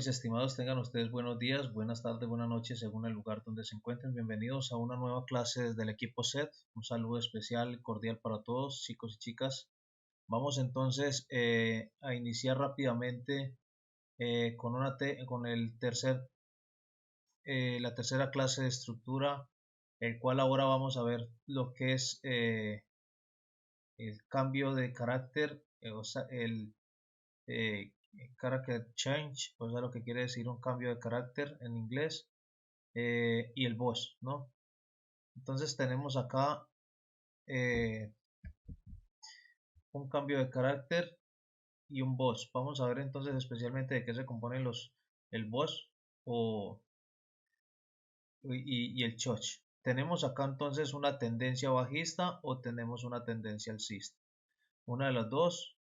mis estimados, tengan ustedes buenos días, buenas tardes, buenas noches, según el lugar donde se encuentren. Bienvenidos a una nueva clase desde el equipo SET. Un saludo especial, cordial para todos, chicos y chicas. Vamos entonces a iniciar rápidamente con la tercera clase de estructura, el cual ahora vamos a ver lo que es el cambio de carácter, o sea, el character change, o sea, lo que quiere decir un cambio de carácter en inglés, y el boss, ¿no? Entonces tenemos acá un cambio de carácter y un boss. Vamos a ver entonces especialmente de qué se componen el boss y el choch. Tenemos acá entonces una tendencia bajista o tenemos una tendencia alcista. Una de las dos.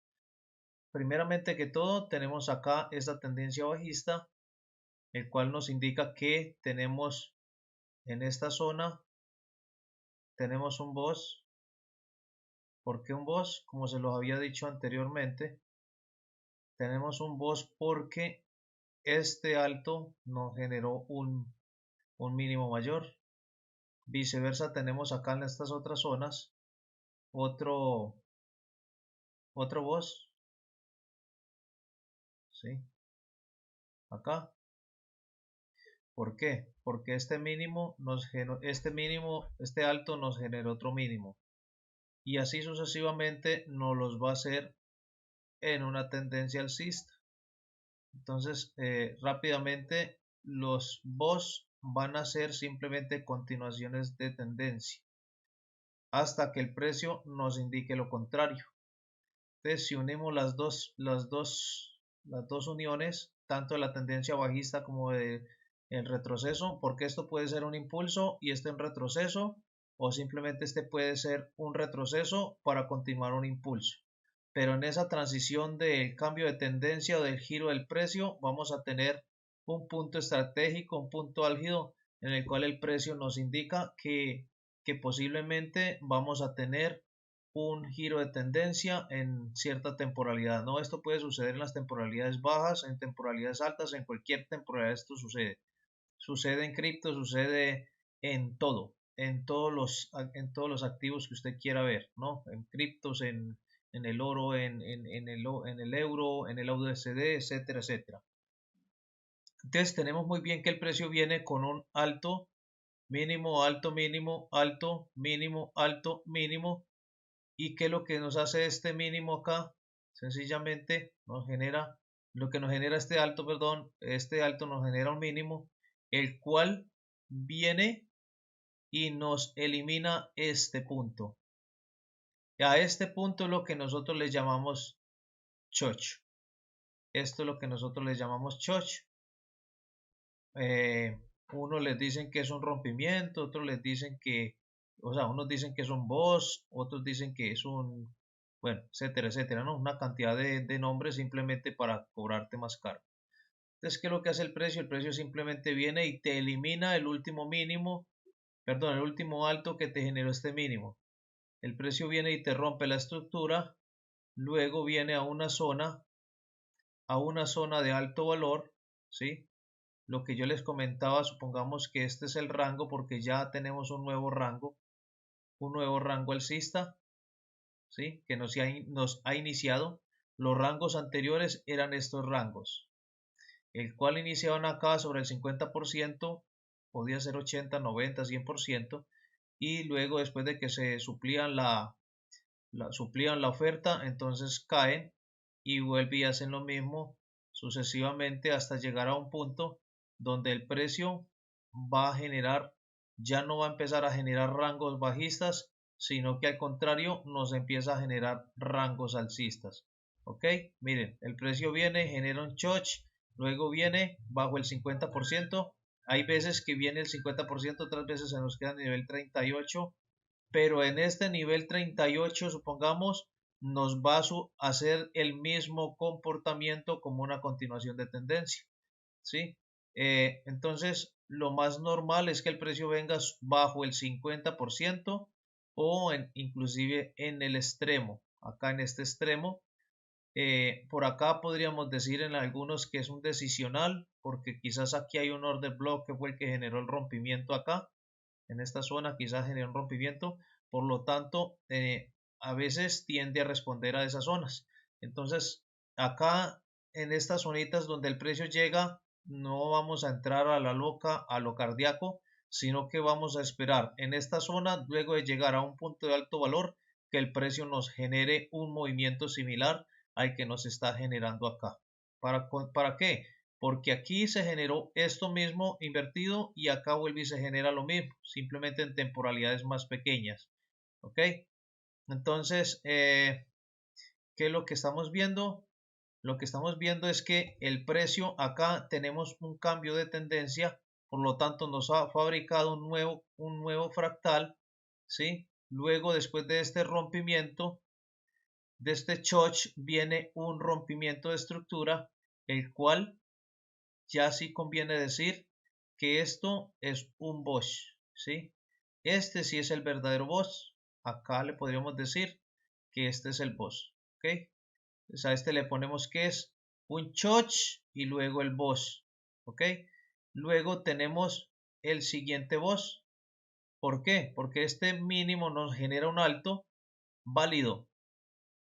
Primeramente que todo, tenemos acá esta tendencia bajista, el cual nos indica que tenemos en esta zona, tenemos un boss. ¿Por qué un boss? Como se los había dicho anteriormente, tenemos un boss porque este alto nos generó un mínimo mayor. Viceversa, tenemos acá en estas otras zonas otro boss, ¿sí? Acá. ¿Por qué? Porque este alto nos generó otro mínimo. Y así sucesivamente nos los va a hacer en una tendencia alcista. Entonces, rápidamente, los boss van a ser simplemente continuaciones de tendencia hasta que el precio nos indique lo contrario. Entonces, si unimos las dos uniones, tanto de la tendencia bajista como de el retroceso, porque esto puede ser un impulso y este un retroceso, o simplemente este puede ser un retroceso para continuar un impulso. Pero en esa transición del cambio de tendencia o del giro del precio, vamos a tener un punto estratégico, un punto álgido en el cual el precio nos indica que posiblemente vamos a tener un giro de tendencia en cierta temporalidad, ¿no? Esto puede suceder en las temporalidades bajas, en temporalidades altas, en cualquier temporalidad esto sucede. Sucede en cripto, sucede en todo, en todos los activos que usted quiera ver, ¿no? En criptos, en el oro, en el euro, en el USD, etcétera, etcétera. Entonces tenemos muy bien que el precio viene con un alto, mínimo, alto, mínimo, alto, mínimo, alto, mínimo. ¿Y qué es lo que nos hace este mínimo acá? Sencillamente lo que nos genera este alto, perdón, este alto nos genera un mínimo, el cual viene y nos elimina este punto. A este punto es lo que nosotros le llamamos choch. Esto es lo que nosotros le llamamos choch. Unos les dicen que es un rompimiento, otros les dicen que, o sea, unos dicen que es un boss, otros dicen que es un, bueno, etcétera, etcétera, ¿no? Una cantidad de nombres simplemente para cobrarte más caro. Entonces, ¿qué es lo que hace el precio? El precio simplemente viene y te elimina el último mínimo, perdón, el último alto que te generó este mínimo. El precio viene y te rompe la estructura, luego viene a una zona de alto valor, ¿sí? Lo que yo les comentaba, supongamos que este es el rango porque ya tenemos un nuevo rango alcista, ¿sí? Que nos ha iniciado. Los rangos anteriores eran estos rangos, el cual iniciaban acá sobre el 50%, podía ser 80, 90, 100%, y luego después de que se suplían suplían la oferta, entonces caen y vuelven y hacen lo mismo sucesivamente hasta llegar a un punto donde el precio va a generar, ya no va a empezar a generar rangos bajistas, sino que al contrario nos empieza a generar rangos alcistas. Ok, miren, el precio viene, genera un choch, luego viene bajo el 50%, hay veces que viene el 50%, otras veces se nos queda a nivel 38, pero en este nivel 38, supongamos, nos va a hacer el mismo comportamiento como una continuación de tendencia, ¿sí? Entonces, lo más normal es que el precio venga bajo el 50% o inclusive en el extremo, acá en este extremo, Por acá podríamos decir en algunos que es un decisional, porque quizás aquí hay un order block que fue el que generó el rompimiento acá. En esta zona quizás generó un rompimiento, por lo tanto, a veces tiende a responder a esas zonas. Entonces, acá en estas zonitas donde el precio llega, no vamos a entrar a la loca, a lo cardíaco, sino que vamos a esperar en esta zona, luego de llegar a un punto de alto valor, que el precio nos genere un movimiento similar al que nos está generando acá. ¿Para qué? Porque aquí se generó esto mismo invertido y acá vuelve y se genera lo mismo, simplemente en temporalidades más pequeñas. ¿Ok? Entonces, ¿qué es lo que estamos viendo? Lo que estamos viendo es que el precio acá tenemos un cambio de tendencia, por lo tanto nos ha fabricado un nuevo fractal, ¿sí? Luego, después de este rompimiento, de este choch, viene un rompimiento de estructura, el cual ya sí conviene decir que esto es un Bosch, ¿sí? Este sí es el verdadero Bosch. Acá le podríamos decir que este es el Bosch, ¿ok? Entonces a este le ponemos que es un Choch y luego el Bosch, ¿ok? Luego tenemos el siguiente Bosch. ¿Por qué? Porque este mínimo nos genera un alto válido,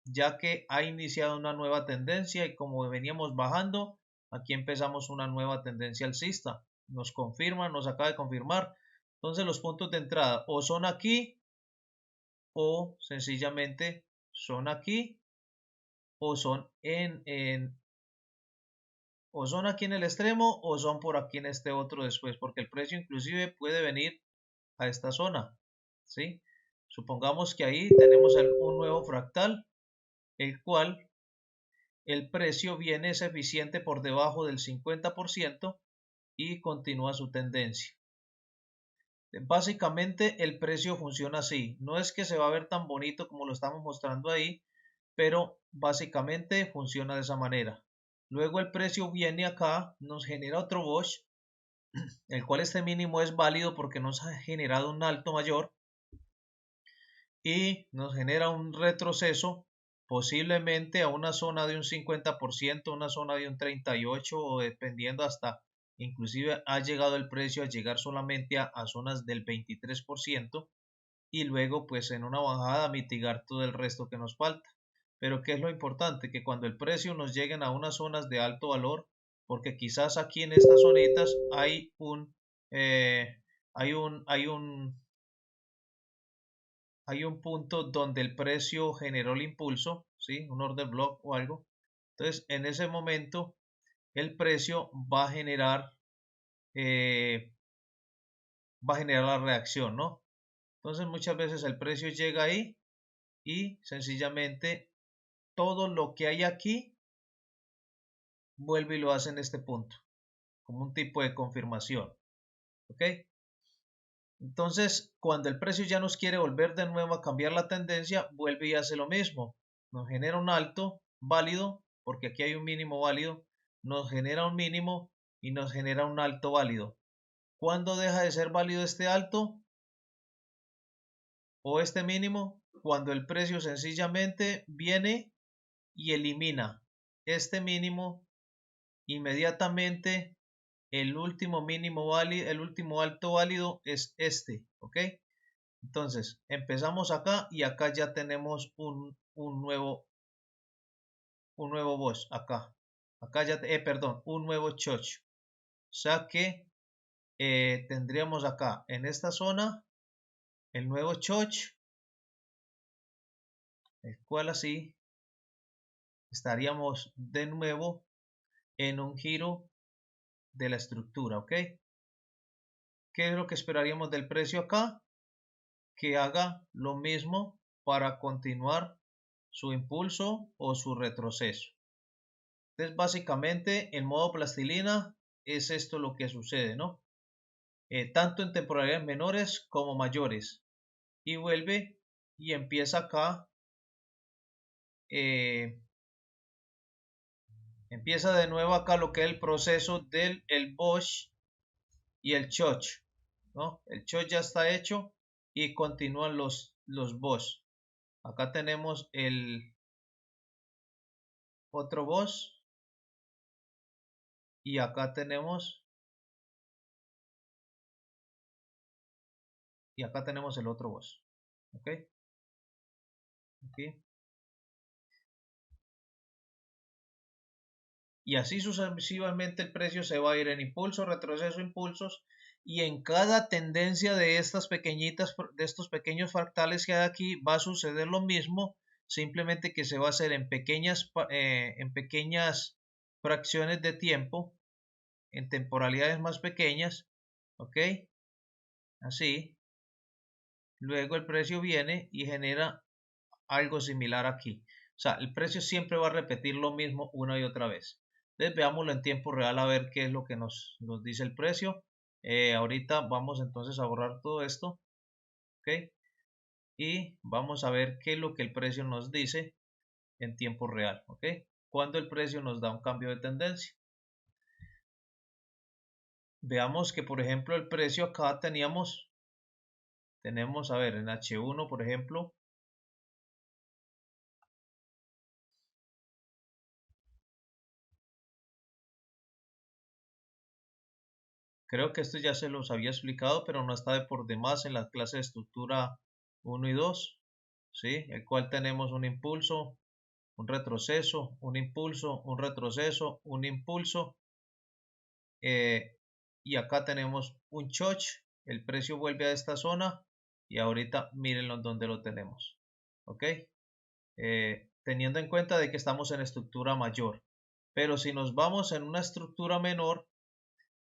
ya que ha iniciado una nueva tendencia y como veníamos bajando, aquí empezamos una nueva tendencia alcista. Nos confirma, nos acaba de confirmar. Entonces los puntos de entrada o son aquí o sencillamente son aquí o son o son aquí en el extremo o son por aquí en este otro después, porque el precio inclusive puede venir a esta zona, ¿sí? Supongamos que ahí tenemos un nuevo fractal, el cual el precio viene es eficiente por debajo del 50% y continúa su tendencia. Básicamente el precio funciona así. No es que se va a ver tan bonito como lo estamos mostrando ahí, pero básicamente funciona de esa manera. Luego el precio viene acá, nos genera otro Bosch, el cual este mínimo es válido porque nos ha generado un alto mayor y nos genera un retroceso posiblemente a una zona de un 50%, una zona de un 38% o dependiendo hasta, inclusive ha llegado el precio a llegar solamente a zonas del 23% y luego pues en una bajada mitigar todo el resto que nos falta. Pero ¿qué es lo importante? Que cuando el precio nos lleguen a unas zonas de alto valor, porque quizás aquí en estas zonitas eh, hay hay un punto donde el precio generó el impulso, ¿sí? Un order block o algo. Entonces, en ese momento, el precio eh, va a generar la reacción, ¿no? Entonces, muchas veces el precio llega ahí y sencillamente todo lo que hay aquí vuelve y lo hace en este punto, como un tipo de confirmación, ¿ok? Entonces, cuando el precio ya nos quiere volver de nuevo a cambiar la tendencia, vuelve y hace lo mismo. Nos genera un alto válido, porque aquí hay un mínimo válido, nos genera un mínimo y nos genera un alto válido. ¿Cuándo deja de ser válido este alto o este mínimo? Cuando el precio sencillamente viene y elimina este mínimo inmediatamente. El último mínimo válido, el último alto válido es este, ¿ok? Entonces, empezamos acá y acá ya tenemos un nuevo Bosch, acá. Acá ya, perdón, un nuevo chocho. O sea que tendríamos acá en esta zona el nuevo choch, el cual así estaríamos de nuevo en un giro de la estructura, ¿ok? ¿Qué es lo que esperaríamos del precio acá? Que haga lo mismo para continuar su impulso o su retroceso. Entonces, básicamente, en modo plastilina es esto lo que sucede, ¿no? Tanto en temporalidades menores como mayores. Y vuelve y empieza acá, eh, empieza de nuevo acá lo que es el proceso del el Bosch y el Choch, ¿no? El Choch ya está hecho y continúan los Bosch. Acá tenemos otro boss y acá tenemos el otro boss. ¿Ok? Aquí. Y así sucesivamente el precio se va a ir en impulso, retroceso, impulsos, y en cada tendencia de estas pequeñitas, de estos pequeños fractales que hay aquí, va a suceder lo mismo, simplemente que se va a hacer en pequeñas fracciones de tiempo, en temporalidades más pequeñas, ¿ok? Así. Luego el precio viene y genera algo similar aquí. O sea, el precio siempre va a repetir lo mismo una y otra vez. Entonces veámoslo en tiempo real a ver qué es lo que nos dice el precio. Ahorita vamos entonces a borrar todo esto. ¿Ok? Y vamos a ver qué es lo que el precio nos dice en tiempo real. ¿Ok? Cuando el precio nos da un cambio de tendencia. Veamos que por ejemplo el precio acá tenemos, a ver, en H1 por ejemplo, creo que esto ya se los había explicado, pero no está de por demás en la clase de estructura 1 y 2, ¿sí? El cual tenemos un impulso, un retroceso, un impulso, un retroceso, un impulso, y acá tenemos un choch, el precio vuelve a esta zona y ahorita mírenlo donde lo tenemos, ¿ok? Teniendo en cuenta de que estamos en estructura mayor, pero si nos vamos en una estructura menor,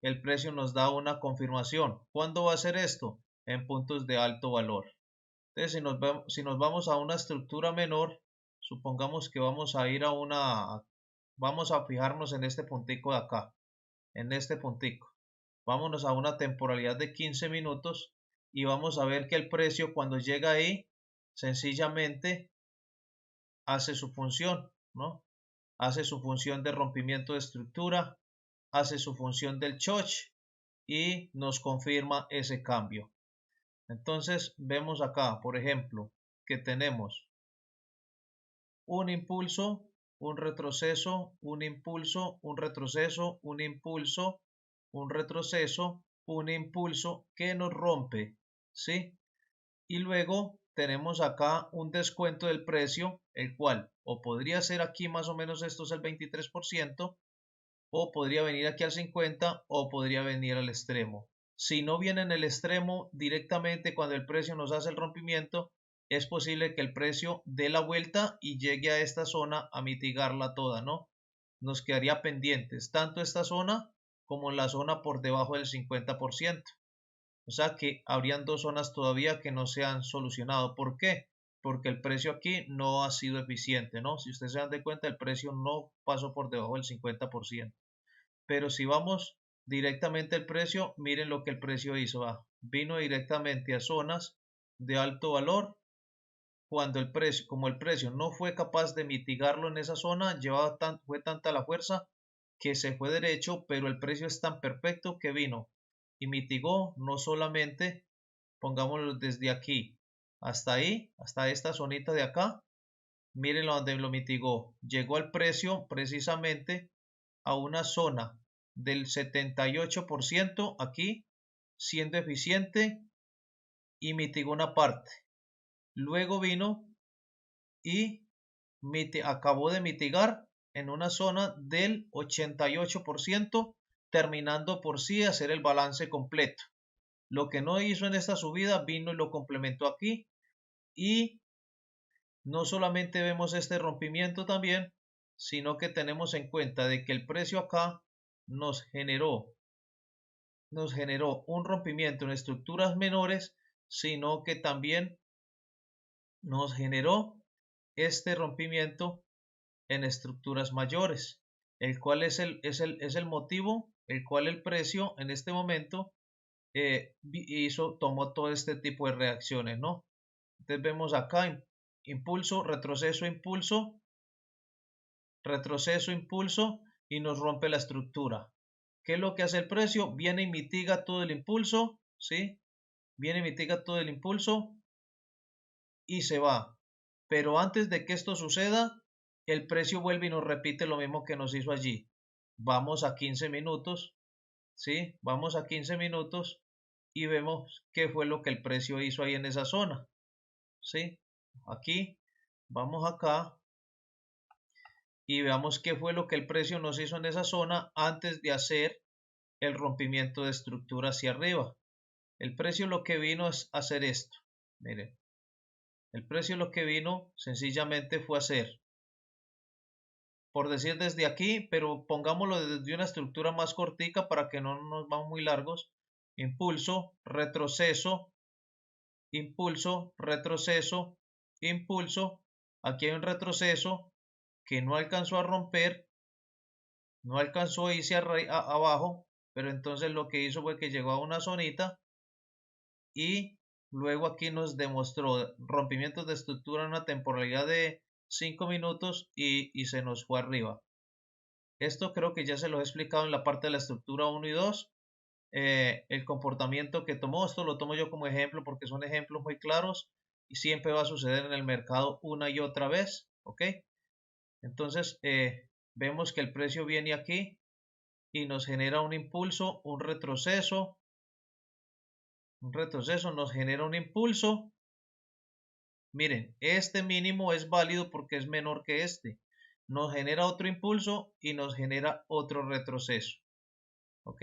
el precio nos da una confirmación. ¿Cuándo va a ser esto? En puntos de alto valor. Entonces, si nos vamos a una estructura menor, supongamos que vamos a ir vamos a fijarnos en este puntico de acá, en este puntico. Vámonos a una temporalidad de 15 minutos y vamos a ver que el precio cuando llega ahí, sencillamente hace su función, ¿no? Hace su función de rompimiento de estructura, hace su función del choch y nos confirma ese cambio. Entonces vemos acá, por ejemplo, que tenemos un impulso, un retroceso, un impulso, un retroceso, un impulso, un retroceso, un impulso que nos rompe, ¿sí? Y luego tenemos acá un descuento del precio, el cual o podría ser aquí más o menos esto es el 23%, o podría venir aquí al 50 o podría venir al extremo. Si no viene en el extremo directamente cuando el precio nos hace el rompimiento, es posible que el precio dé la vuelta y llegue a esta zona a mitigarla toda, ¿no? Nos quedaría pendientes tanto esta zona como la zona por debajo del 50%. O sea que habrían dos zonas todavía que no se han solucionado. ¿Por qué? Porque el precio aquí no ha sido eficiente, ¿no? Si ustedes se dan de cuenta, el precio no pasó por debajo del 50%. Pero si vamos directamente al precio, miren lo que el precio hizo. Vino directamente a zonas de alto valor. Cuando el precio, como el precio no fue capaz de mitigarlo en esa zona, fue tanta la fuerza que se fue derecho, pero el precio es tan perfecto que vino y mitigó no solamente, pongámoslo desde aquí hasta ahí, hasta esta zonita de acá, miren donde lo mitigó, llegó al precio precisamente a una zona del 78% aquí, siendo eficiente y mitigó una parte. Luego vino y acabó de mitigar en una zona del 88%, terminando por sí hacer el balance completo. Lo que no hizo en esta subida vino y lo complementó aquí, y no solamente vemos este rompimiento también, sino que tenemos en cuenta de que el precio acá nos generó un rompimiento en estructuras menores, sino que también nos generó este rompimiento en estructuras mayores, el cual es el motivo, el cual el precio en este momento tomó todo este tipo de reacciones, ¿no? Entonces vemos acá impulso, retroceso, impulso, retroceso, impulso y nos rompe la estructura. ¿Qué es lo que hace el precio? Viene y mitiga todo el impulso, ¿sí? Viene y mitiga todo el impulso y se va. Pero antes de que esto suceda, el precio vuelve y nos repite lo mismo que nos hizo allí. Vamos a 15 minutos, ¿sí? Vamos a 15 minutos y vemos qué fue lo que el precio hizo ahí en esa zona, ¿sí? Aquí, vamos acá y veamos qué fue lo que el precio nos hizo en esa zona antes de hacer el rompimiento de estructura hacia arriba. El precio lo que vino es hacer esto. Miren, el precio lo que vino sencillamente fue hacer, por decir desde aquí, pero pongámoslo desde una estructura más cortica para que no nos vamos muy largos. Impulso, retroceso, impulso, retroceso, impulso. Aquí hay un retroceso que no alcanzó a romper, no alcanzó a irse abajo, pero entonces lo que hizo fue que llegó a una zonita y luego aquí nos demostró rompimientos de estructura en una temporalidad de 5 minutos y se nos fue arriba. Esto creo que ya se lo he explicado en la parte de la estructura 1 y 2. El comportamiento que tomó, esto lo tomo yo como ejemplo porque son ejemplos muy claros y siempre va a suceder en el mercado una y otra vez. ¿Ok? Entonces vemos que el precio viene aquí y nos genera un impulso, un retroceso nos genera un impulso. Miren, este mínimo es válido porque es menor que este. Nos genera otro impulso y nos genera otro retroceso. ¿Ok?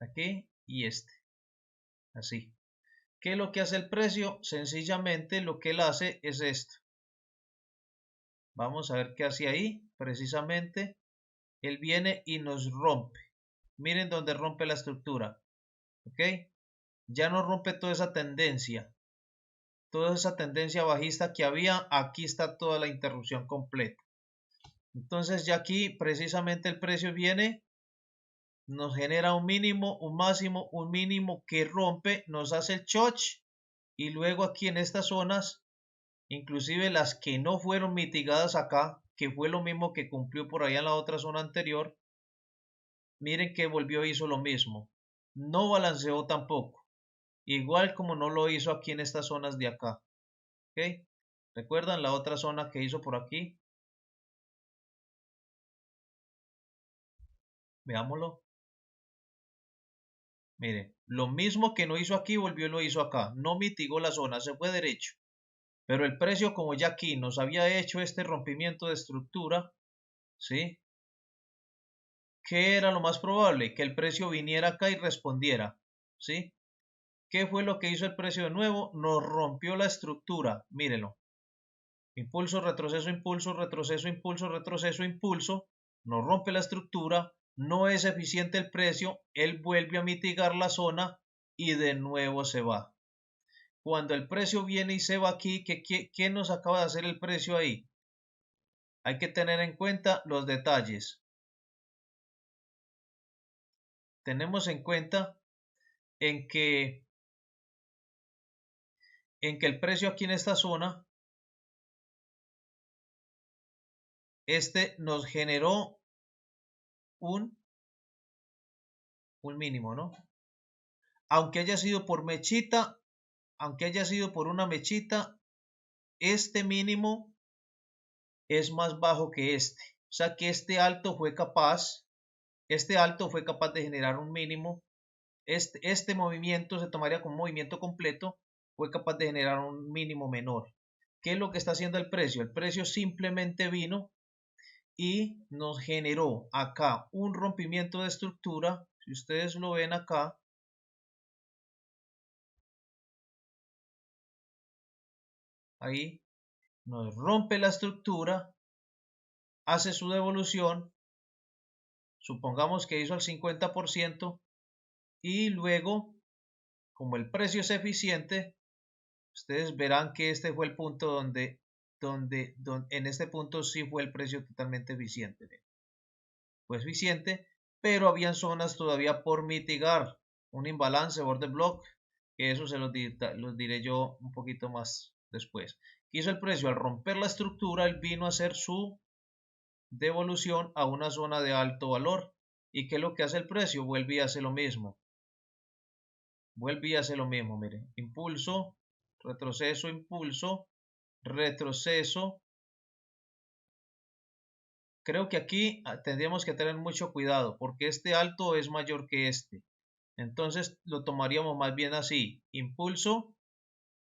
Aquí y este. Así. ¿Qué es lo que hace el precio? Sencillamente lo que él hace es esto. Vamos a ver qué hace ahí. Precisamente, él viene y nos rompe. Miren dónde rompe la estructura. ¿Ok? Ya no rompe toda esa tendencia bajista que había. Aquí está toda la interrupción completa. Entonces ya aquí precisamente el precio viene, nos genera un mínimo, un máximo, un mínimo que rompe, nos hace el choch y luego aquí en estas zonas, inclusive las que no fueron mitigadas acá, que fue lo mismo que cumplió por allá en la otra zona anterior, miren que volvió e hizo lo mismo. No balanceó tampoco, igual como no lo hizo aquí en estas zonas de acá. ¿Ok? ¿Recuerdan la otra zona que hizo por aquí? Veámoslo. Miren, lo mismo que no hizo aquí, volvió y lo hizo acá. No mitigó la zona, se fue derecho. Pero el precio, como ya aquí nos había hecho este rompimiento de estructura, ¿sí? ¿Qué era lo más probable? Que el precio viniera acá y respondiera, ¿sí? ¿Qué fue lo que hizo el precio de nuevo? Nos rompió la estructura, mírenlo. Impulso, retroceso, impulso, retroceso, impulso, retroceso, impulso. Nos rompe la estructura, no es eficiente el precio, él vuelve a mitigar la zona y de nuevo se va. Cuando el precio viene y se va aquí, ¿qué nos acaba de hacer el precio ahí? Hay que tener en cuenta los detalles. Tenemos en cuenta en que el precio aquí en esta zona, nos generó un mínimo, ¿no? Aunque haya sido por mechita, aunque haya sido por una mechita, este mínimo es más bajo que este. O sea que este alto fue capaz de generar un mínimo. Este movimiento se tomaría como movimiento completo, fue capaz de generar un mínimo menor. ¿Qué es lo que está haciendo el precio? El precio simplemente vino y nos generó acá un rompimiento de estructura. Si ustedes lo ven acá, ahí nos rompe la estructura, hace su devolución, supongamos que hizo el 50% y luego, como el precio es eficiente, ustedes verán que este fue el punto donde en este punto sí fue el precio totalmente eficiente. Fue eficiente, pero habían zonas todavía por mitigar, un imbalance, borde block, que eso se los diré yo un poquito más después. ¿Qué hizo el precio? Al romper la estructura, él vino a hacer su devolución a una zona de alto valor. ¿Y qué es lo que hace el precio? Vuelve y hace lo mismo. Vuelve y hace lo mismo, miren. Impulso, retroceso, impulso, retroceso. Creo que aquí tendríamos que tener mucho cuidado porque este alto es mayor que este. Entonces lo tomaríamos más bien así: impulso,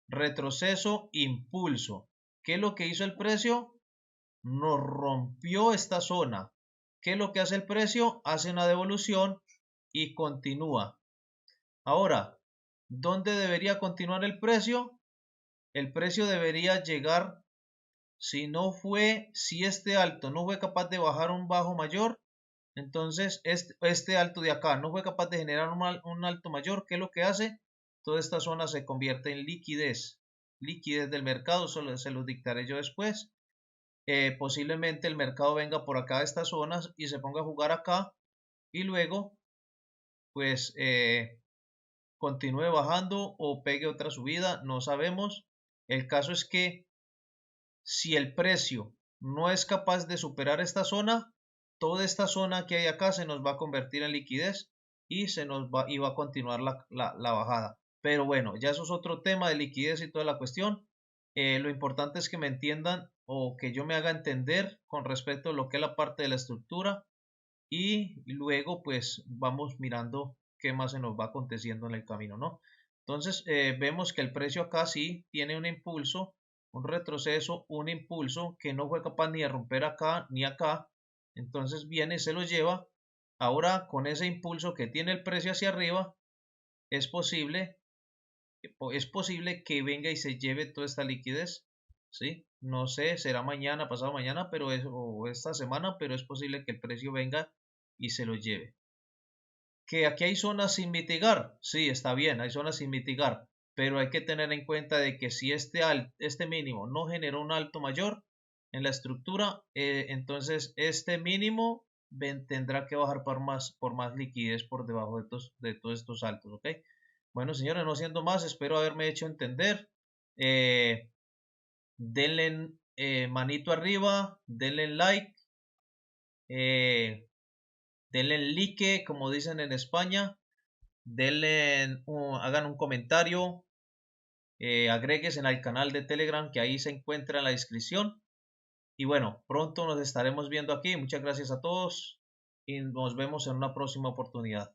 retroceso, impulso. ¿Qué es lo que hizo el precio? Nos rompió esta zona. ¿Qué es lo que hace el precio? Hace una devolución y continúa. Ahora, ¿dónde debería continuar el precio? El precio debería llegar, si este alto no fue capaz de bajar un bajo mayor, entonces este alto de acá no fue capaz de generar un alto mayor. ¿Qué es lo que hace? Toda esta zona se convierte en liquidez del mercado, solo se los dictaré yo después. Posiblemente el mercado venga por acá a estas zonas y se ponga a jugar acá y luego pues continúe bajando o pegue otra subida, no sabemos. El caso es que si el precio no es capaz de superar esta zona, toda esta zona que hay acá se nos va a convertir en liquidez y va a continuar la bajada. Pero bueno, ya eso es otro tema de liquidez y toda la cuestión. Lo importante es que me entiendan o que yo me haga entender con respecto a lo que es la parte de la estructura, y luego pues vamos mirando qué más se nos va aconteciendo en el camino, ¿no? Entonces vemos que el precio acá sí tiene un impulso, un retroceso, un impulso que no fue capaz ni de romper acá ni acá. Entonces viene y se lo lleva. Ahora con ese impulso que tiene el precio hacia arriba, es posible que venga y se lleve toda esta liquidez, ¿sí? No sé, será mañana, pasado mañana, o esta semana, pero es posible que el precio venga y se lo lleve. Que aquí hay zonas sin mitigar, sí, está bien, hay zonas sin mitigar, pero hay que tener en cuenta de que si este mínimo no generó un alto mayor en la estructura, entonces este mínimo tendrá que bajar por más liquidez por debajo de todos estos altos, ¿ok? Bueno, señores, no siendo más, espero haberme hecho entender. Denle manito arriba, denle like, denle like, como dicen en España, hagan un comentario, agréguense al canal de Telegram que ahí se encuentra en la descripción. Y bueno, pronto nos estaremos viendo aquí. Muchas gracias a todos y nos vemos en una próxima oportunidad.